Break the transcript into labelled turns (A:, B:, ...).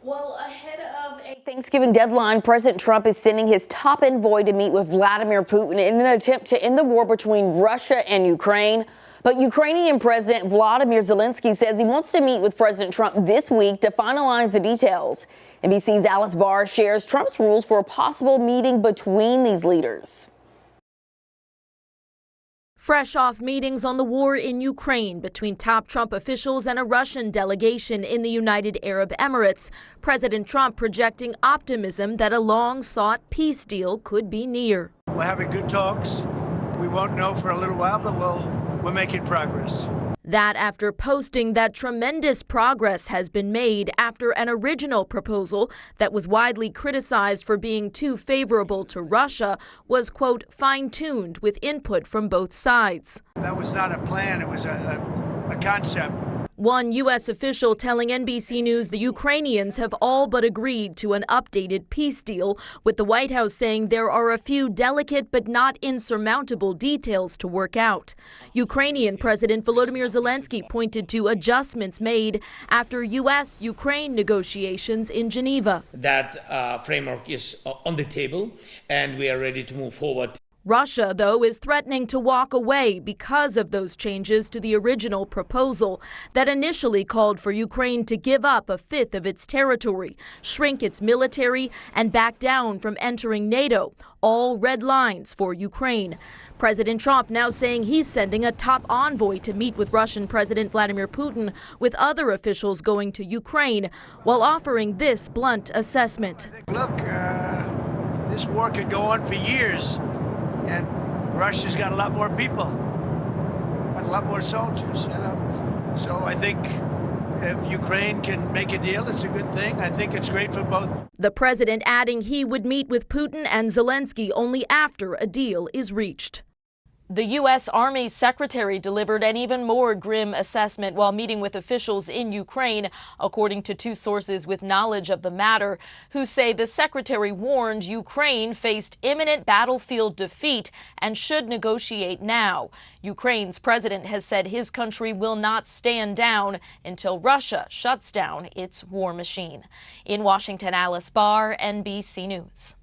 A: Well, ahead of a Thanksgiving deadline, President Trump is sending his top envoy to meet with Vladimir Putin in an attempt to end the war between Russia and Ukraine. But Ukrainian President Volodymyr Zelenskyy says he wants to meet with President Trump this week to finalize the details. NBC's Alice Barr shares Trump's rules for a possible meeting between these leaders.
B: Fresh off meetings on the war in Ukraine between top Trump officials and a Russian delegation in the United Arab Emirates, President Trump projecting optimism that a long-sought peace deal could be near.
C: We're having good talks. We won't know for a little while, but we're making progress.
B: That after posting that tremendous progress has been made after an original proposal that was widely criticized for being too favorable to Russia was, quote, fine-tuned with input from both sides.
C: That was not a plan, it was a concept.
B: One U.S. official telling NBC News the Ukrainians have all but agreed to an updated peace deal, with the White House saying there are a few delicate but not insurmountable details to work out. Ukrainian President Volodymyr Zelenskyy pointed to adjustments made after U.S.-Ukraine negotiations in Geneva.
D: That framework is on the table, and we are ready to move forward.
B: Russia, though, is threatening to walk away because of those changes to the original proposal that initially called for Ukraine to give up a fifth of its territory, shrink its military, and back down from entering NATO, all red lines for Ukraine. President Trump now saying he's sending a top envoy to meet with Russian President Vladimir Putin, with other officials going to Ukraine, while offering this blunt assessment.
C: Look, this war could go on for years. And Russia's got a lot more people, got a lot more soldiers, you know. So I think if Ukraine can make a deal, it's a good thing. I think it's great for both.
B: The president adding he would meet with Putin and Zelenskyy only after a deal is reached. The U.S. Army Secretary delivered an even more grim assessment while meeting with officials in Ukraine, according to two sources with knowledge of the matter, who say the secretary warned Ukraine faced imminent battlefield defeat and should negotiate now. Ukraine's president has said his country will not stand down until Russia shuts down its war machine. In Washington, Alice Barr, NBC News.